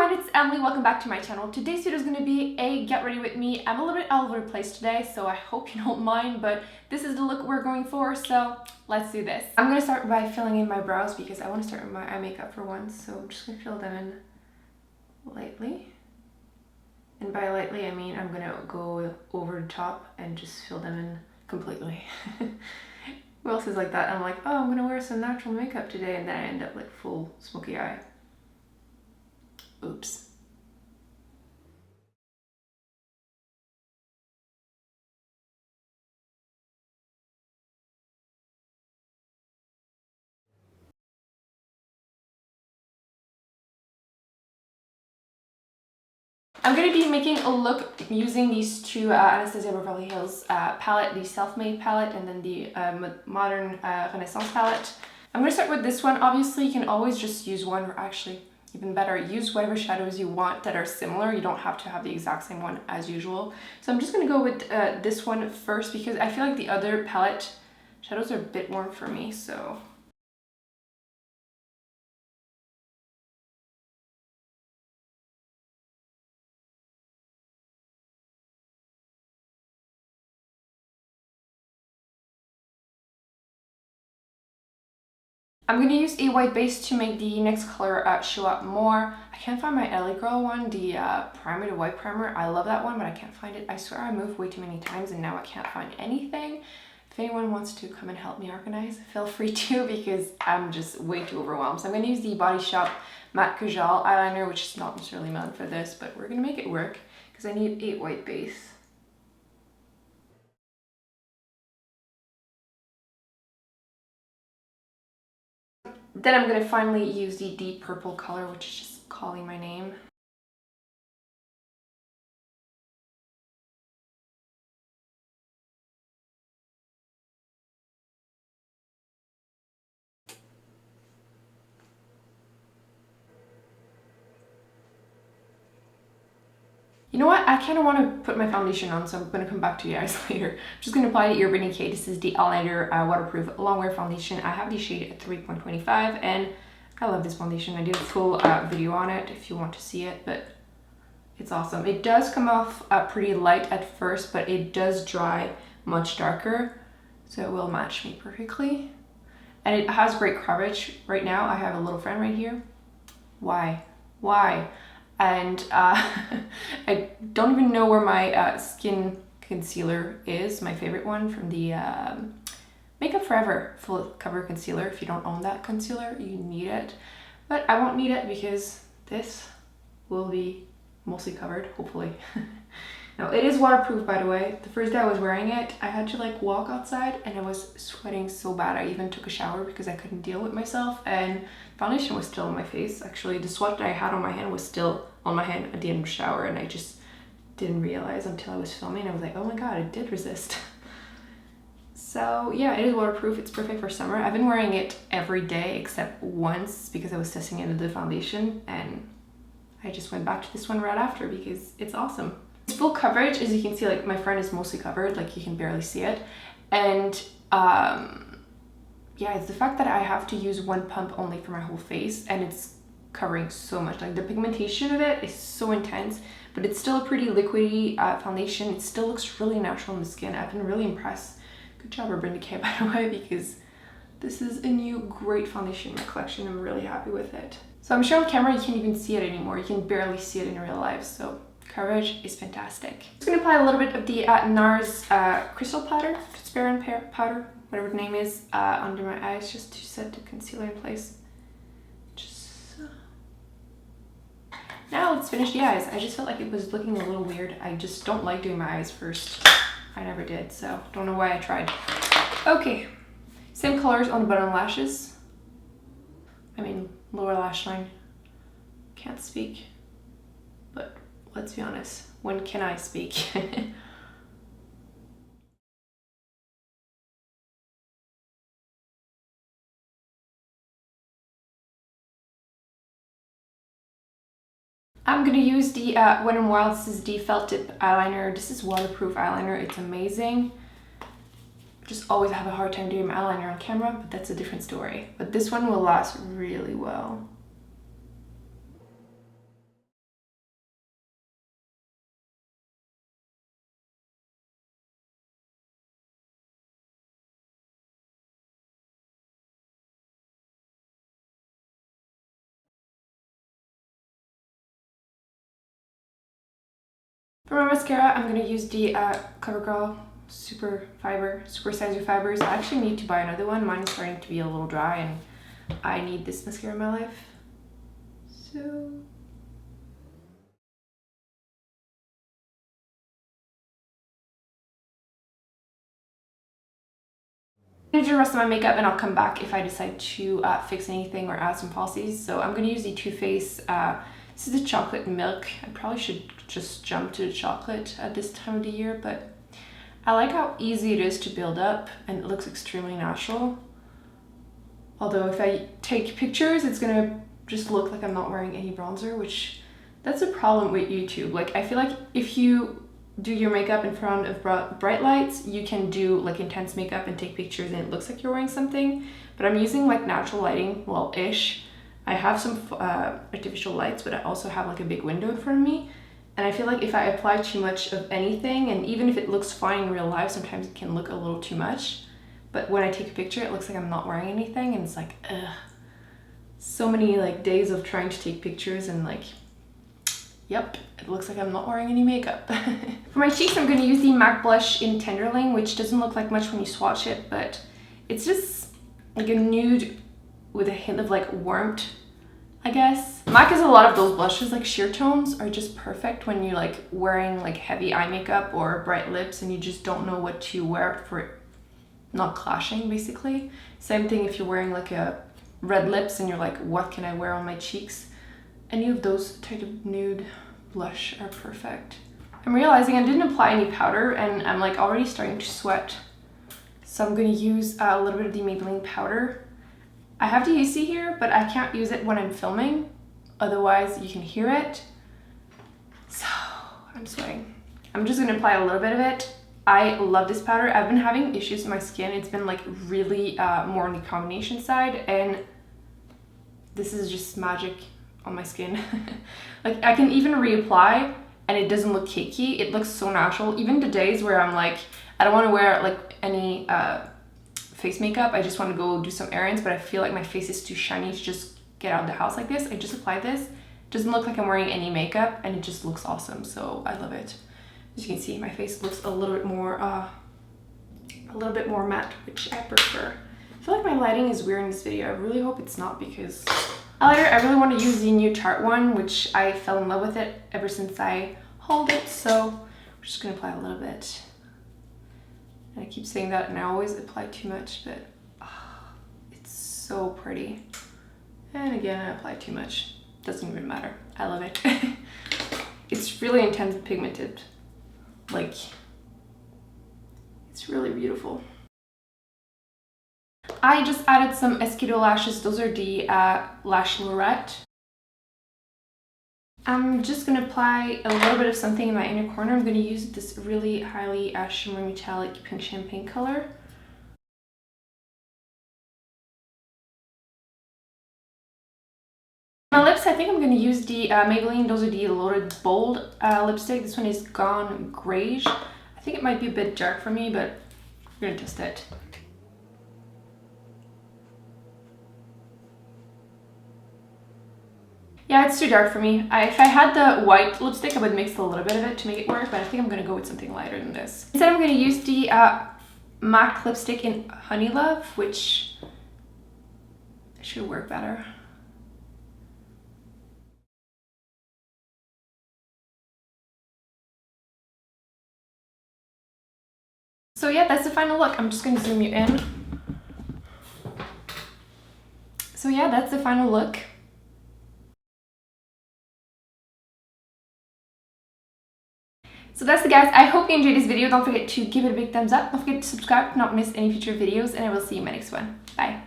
everyone, it's Emily. Welcome back to my channel. Today's video is going to be a get ready with me. I'm a little bit all over the place today, so I hope you don't mind, but this is the look we're going for, so let's do this. I'm going to start by filling in my brows because I want to start with my eye makeup for once, so I'm just going to fill them in lightly. And by lightly, I mean I'm going to go over the top and just fill them in completely. Who else is like that? I'm like, oh, I'm going to wear some natural makeup today, and then I end up like full smoky eye. Oops. I'm going to be making a look using these two Anastasia Beverly Hills palette, the Self-Made palette and then the Modern Renaissance palette. I'm going to start with this one. Obviously, you can always just use one, or actually, even better, use whatever shadows you want that are similar. You don't have to have the exact same one as usual. So I'm just going to go with this one first because I feel like the other palette shadows are a bit warm for me, so... I'm going to use a white base to make the next color show up more. I can't find my LA Girl one, the primer, the white primer. I love that one, but I can't find it. I swear I moved way too many times and now I can't find anything. If anyone wants to come and help me organize, feel free to, because I'm just way too overwhelmed. So I'm going to use the Body Shop Matte Kajal eyeliner, which is not necessarily meant for this, but we're going to make it work because I need a white base. Then I'm going to finally use the deep purple color, which is just calling my name. You know what? I kind of want to put my foundation on, so I'm going to come back to you guys later. I'm just going to apply the Urban Decay. This is the Eyeliner Waterproof Longwear Foundation. I have the shade at 3.25, and I love this foundation. I did a full video on it if you want to see it, but it's awesome. It does come off pretty light at first, but it does dry much darker, so it will match me perfectly. And it has great coverage. Right now, I have a little friend right here. Why? And I don't even know where my skin concealer is, my favorite one from the Makeup Forever full cover concealer. If you don't own that concealer, you need it, but I won't need it because this will be mostly covered, hopefully. Now, it is waterproof, by the way. The first day I was wearing it, I had to like walk outside and I was sweating so bad. I even took a shower because I couldn't deal with myself, and foundation was still on my face. Actually, the sweat that I had on my hand was still on my hand at the end of the shower, and I just didn't realize until I was filming. I was like, oh my god, it did resist. So yeah, it is waterproof. It's perfect for summer. I've been wearing it every day except once because I was testing it with the foundation, and I just went back to this one right after because it's awesome. It's full coverage. As you can see, like my friend is mostly covered, like you can barely see it. And yeah, it's the fact that I have to use one pump only for my whole face, and it's covering so much. Like the pigmentation of it is so intense, but it's still a pretty liquidy foundation. It still looks really natural in the skin. I've been really impressed. Good job, Urban Decay, by the way, because this is a new great foundation in my collection. I'm really happy with it. So I'm sure on camera you can't even see it anymore. You can barely see it in real life, so coverage is fantastic. I'm just going to apply a little bit of the NARS crystal powder, transparent powder, whatever the name is, under my eyes, just to set the concealer in place. Now let's finish the eyes. I just felt like it was looking a little weird. I just don't like doing my eyes first. I never did, so don't know why I tried. Okay, same colors on the bottom lashes. I mean, lower lash line. Can't speak, but let's be honest, when can I speak? I'm gonna use the Wet n Wild. This is the felt tip eyeliner. This is waterproof eyeliner. It's amazing. Just always have a hard time doing my eyeliner on camera, but that's a different story. But this one will last really well. For my mascara, I'm going to use the CoverGirl Super Sizer Fibers. I actually need to buy another one. Mine is starting to be a little dry and I need this mascara in my life. So... I'm going to do the rest of my makeup and I'll come back if I decide to fix anything or add some falsies. So I'm going to use the Too Faced, this is the chocolate milk. I probably should just jump to the chocolate at this time of the year, but I like how easy it is to build up and it looks extremely natural. Although if I take pictures, it's going to just look like I'm not wearing any bronzer, which that's a problem with YouTube. Like, I feel like if you do your makeup in front of bright lights, you can do like intense makeup and take pictures and it looks like you're wearing something, but I'm using like natural lighting, well ish. I have some artificial lights, but I also have like a big window in front of me, and I feel like if I apply too much of anything, and even if it looks fine in real life, sometimes it can look a little too much, but when I take a picture it looks like I'm not wearing anything, and it's like ugh. So many like days of trying to take pictures and like, yep, it looks like I'm not wearing any makeup. For my cheeks, I'm going to use the MAC blush in Tenderling, which doesn't look like much when you swatch it, but it's just like a nude with a hint of like warmth, I guess. MAC has a lot of those blushes, like sheer tones are just perfect when you're like wearing like heavy eye makeup or bright lips and you just don't know what to wear for it not clashing, basically. Same thing if you're wearing like a red lips and you're like, what can I wear on my cheeks? Any of those type of nude blush are perfect. I'm realizing I didn't apply any powder and I'm like already starting to sweat. So I'm going to use a little bit of the Maybelline powder. I have the AC here, but I can't use it when I'm filming. Otherwise you can hear it. So I'm sweating. I'm just going to apply a little bit of it. I love this powder. I've been having issues with my skin. It's been like really more on the combination side, and this is just magic on my skin. Like I can even reapply and it doesn't look cakey. It looks so natural. Even the days where I'm like, I don't want to wear like any face makeup, I just want to go do some errands, but I feel like my face is too shiny to just get out of the house like this. I just apply this. It doesn't look like I'm wearing any makeup and it just looks awesome. So I love it. As you can see, my face looks a little bit more matte, which I prefer. I feel like my lighting is weird in this video. I really hope it's not, because eyeliner, I really want to use the new Tarte one, which I fell in love with it ever since I hauled it. So I'm just gonna apply a little bit. And I keep saying that and I always apply too much, but it's so pretty. And again, I apply too much. Doesn't even matter. I love it. It's really intense and pigmented. Like, it's really beautiful. I just added some Esquido lashes. Those are the Lashlorette. I'm just going to apply a little bit of something in my inner corner. I'm going to use this really highly shimmery metallic pink champagne color. My lips, I think I'm going to use the Maybelline. Those are the Loaded Bold lipstick. This one is Gone Grayish. I think it might be a bit dark for me, but we're going to test it. Yeah, it's too dark for me. If I had the white lipstick, I would mix a little bit of it to make it work, but I think I'm going to go with something lighter than this. Instead, I'm going to use the MAC lipstick in Honey Love, which should work better. So yeah, that's the final look. I'm just going to zoom you in. So yeah, that's the final look. So that's it, guys. I hope you enjoyed this video. Don't forget to give it a big thumbs up. Don't forget to subscribe to not miss any future videos, and I will see you in my next one. Bye.